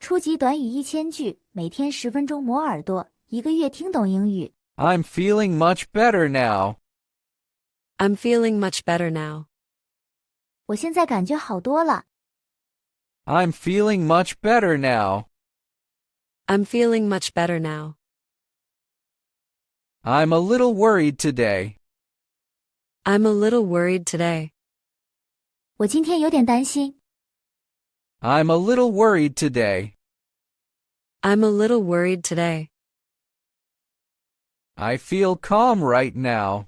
初级短语1000句，每天10分钟磨耳朵，一个月听懂英语。I'm feeling much better now. I'm feeling much better now. 我现在感觉好多了。I'm feeling much better now. I'm feeling much better now. I'm a little worried today. I'm a little worried today. 我今天有点担心。I'm a little worried today. I'm a little worried today. I feel calm right now.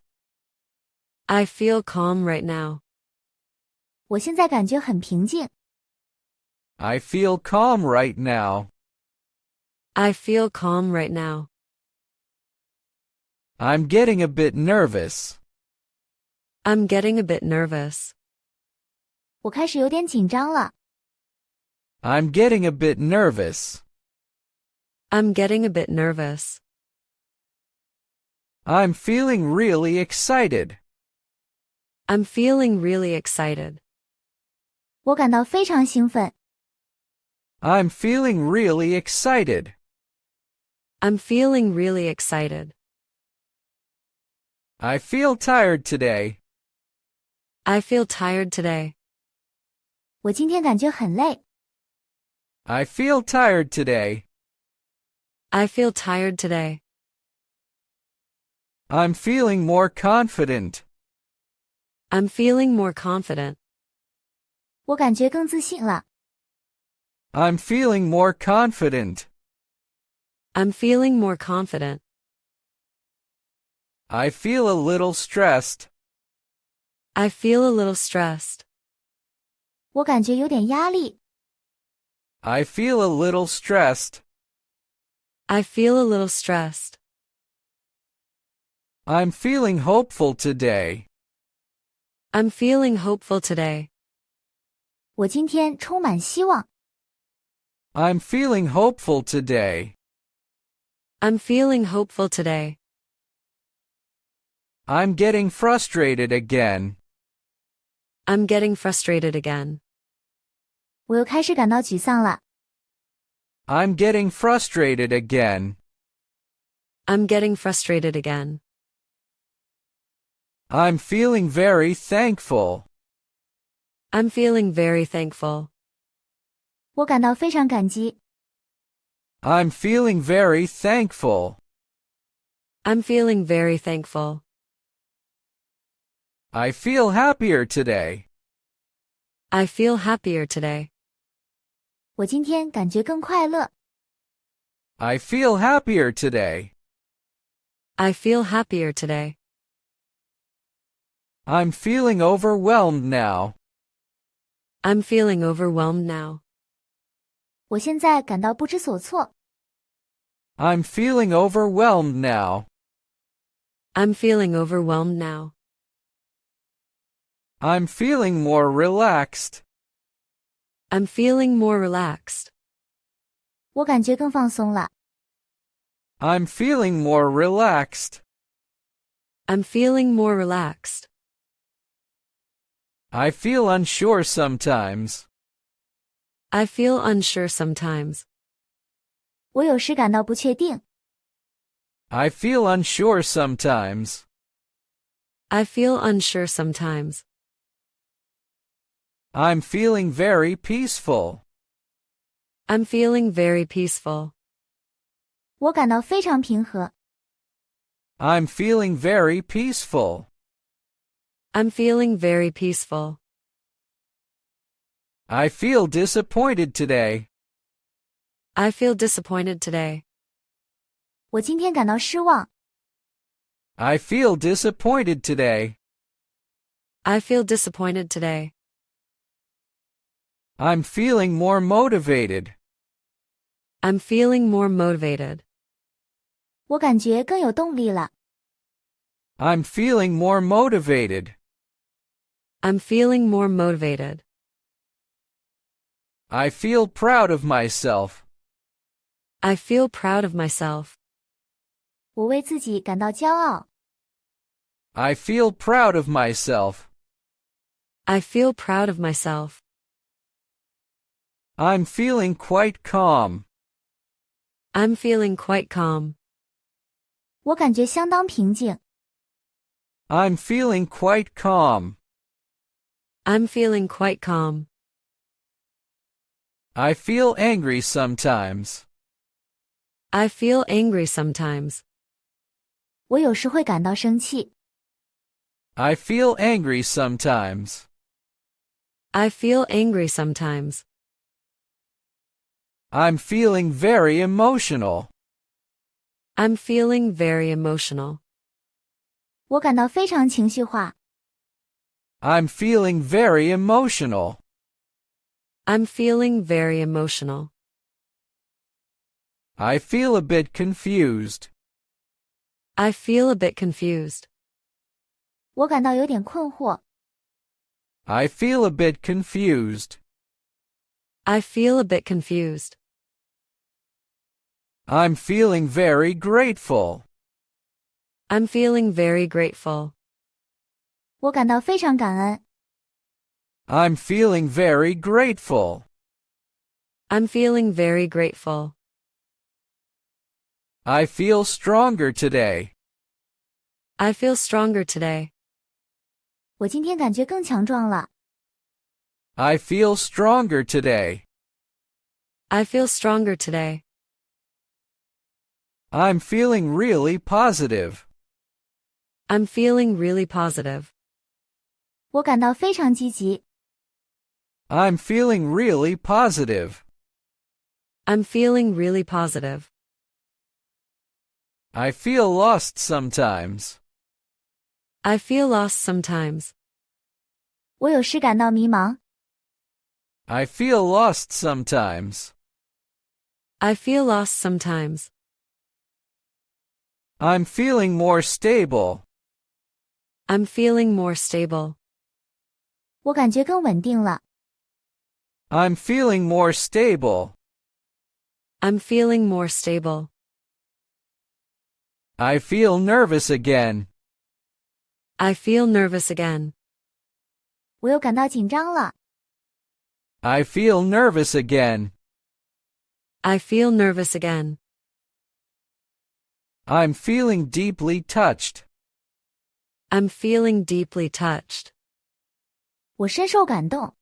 I feel calm right now. 我现在感觉很平静。I feel calm right now. I feel calm right now. I'm getting a bit nervous. I'm getting a bit nervous. 我开始有点紧张了。I'm getting a bit nervous. I'm getting a bit nervous. I'm feeling really excited. I'm feeling really excited. 我感到非常兴奋。I'm feeling really excited. I'm feeling really excited. I feel tired today. I feel tired today. 我今天感觉很累。I feel tired today. I feel tired today. I'm feeling more confident. I'm feeling more confident. 我感觉更自信了。I'm feeling more confident. I'm feeling more confident. I feel a little stressed. I feel a little stressed. 我感觉有点压力。I feel a little stressed. I feel a little stressed. I'm feeling hopeful today. I'm feeling hopeful today. 我今天充满希望。I'm feeling hopeful today. I'm feeling hopeful today. I'm getting frustrated again. I'm getting frustrated again. 我又开始感到沮丧了。I'm getting frustrated again. I'm getting frustrated again. I'm feeling very thankful. I'm feeling very thankful. 我感到非常感激。I'm feeling very thankful. I'm feeling very thankful. I feel happier today. I feel happier today. 我今天感觉更快乐。I feel happier today. I feel happier today. I'm feeling overwhelmed now. I'm feeling overwhelmed now. 我现在感到不知所措。I'm feeling overwhelmed now. I'm feeling overwhelmed now. I'm feeling more relaxed. I'm feeling more relaxed. 我感觉更放松了。I'm feeling more relaxed. I'm feeling more relaxed. I feel unsure sometimes. I feel unsure sometimes. 我有时感到不确定。I feel unsure sometimes. I feel unsure sometimes. I'm feeling very peaceful. I'm feeling very peaceful. 我感到非常平和。I'm feeling very peaceful. I'm feeling very peaceful. I feel disappointed today. I feel disappointed today. 我今天感到失望。I feel disappointed today. I feel disappointed today. I'm feeling more motivated. I'm feeling more motivated. 我感觉更有动力了。I'm feeling more motivated. I'm feeling more motivated. I feel proud of myself. I feel proud of myself. 我为自己感到骄傲。I feel proud of myself. I feel proud of myself. I'm feeling quite calm. I'm feeling quite calm. 我感觉相当平静。I'm feeling quite calm. I'm feeling quite calm. I feel angry sometimes. I feel angry sometimes. 我有时会感到生气。I feel angry sometimes. I feel angry sometimes. I'm feeling very emotional. I'm feeling very emotional. 我感到非常情绪化。I'm feeling very emotional. I'm feeling very emotional. I feel a bit confused. I feel a bit confused. 我感到有点困惑。I feel a bit confused. I feel a bit confused. I'm feeling very grateful. I'm feeling very grateful. 我感到非常感恩。I'm feeling very grateful. I'm feeling very grateful. I feel stronger today. I feel stronger today. 我今天感觉更强壮了。I feel stronger today. I feel stronger today. I'm feeling really positive. I'm feeling really positive. 我感到非常积极。I'm feeling really positive. I'm feeling really positive. I feel lost sometimes. I feel lost sometimes. 我有时感到迷茫。I feel lost sometimes. I feel lost sometimes. I'm feeling more stable. I'm feeling more stable. 我感觉更稳定了。I'm feeling more stable. I'm feeling more stable. I feel nervous again. I feel nervous again. 我又感到紧张了。I feel nervous again. I feel nervous again. I'm feeling deeply touched. I'm feeling deeply touched. 我深受感动。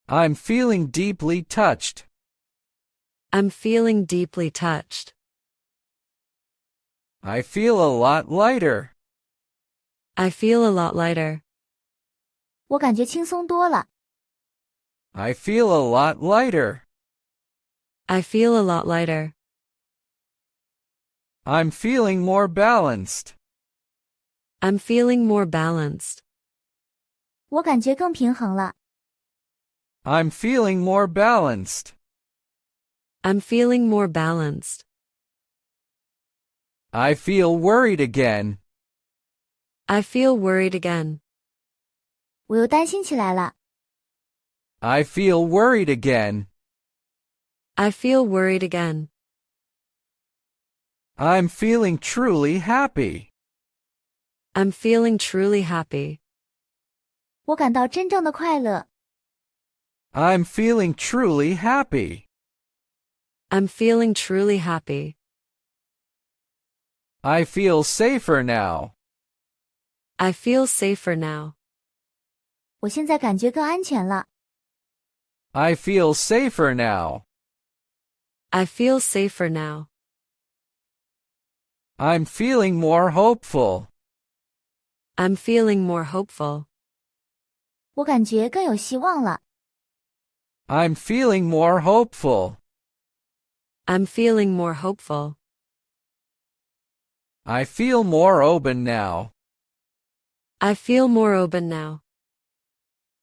I'm feeling deeply touched. I'm feeling deeply touched. I feel a lot lighter. I feel a lot lighter. 我感觉轻松多了。I feel a lot lighter. I feel a lot lighter. I'm feeling more balanced. I'm feeling more balanced. 我感觉更平衡了。I'm feeling more balanced. I'm feeling more balanced. I feel worried again. I feel worried again. 我又担心起来了。I feel worried again. I feel worried again. I'm feeling truly happy. I'm feeling truly happy. 我感到真正的快乐。I'm feeling truly happy. I'm feeling truly happy. I feel safer now. I feel safer now. 我现在感觉更安全了。I feel safer now. I feel safer now. I'm feeling more hopeful. I'm feeling more hopeful. 我感觉更有希望了。I'm feeling more hopeful. I'm feeling more hopeful. I feel more open now. I feel more open now.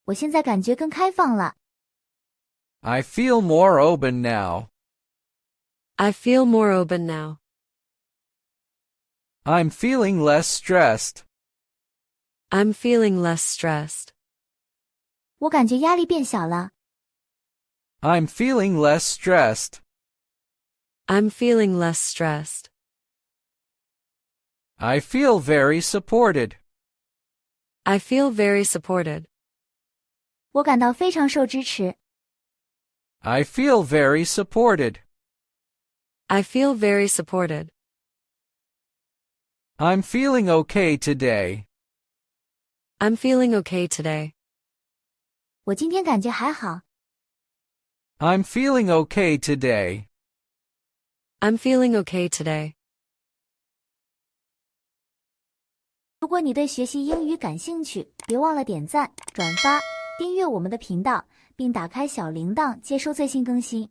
我现在感觉更开放了。I feel more open now. I feel more open now. I'm feeling less stressed. I'm feeling less stressed. 我感觉压力变小了。I'm feeling less stressed. I'm feeling less stressed. I feel very supported. I feel very supported. 我感到非常受支持。I feel very supported. I feel very supported. I'm feeling okay today. I'm feeling okay today. 我今天感觉还好。I'm feeling okay today. I'm feeling okay today. 如果你对学习英语感兴趣，别忘了点赞、转发、订阅我们的频道，并打开小铃铛接收最新更新。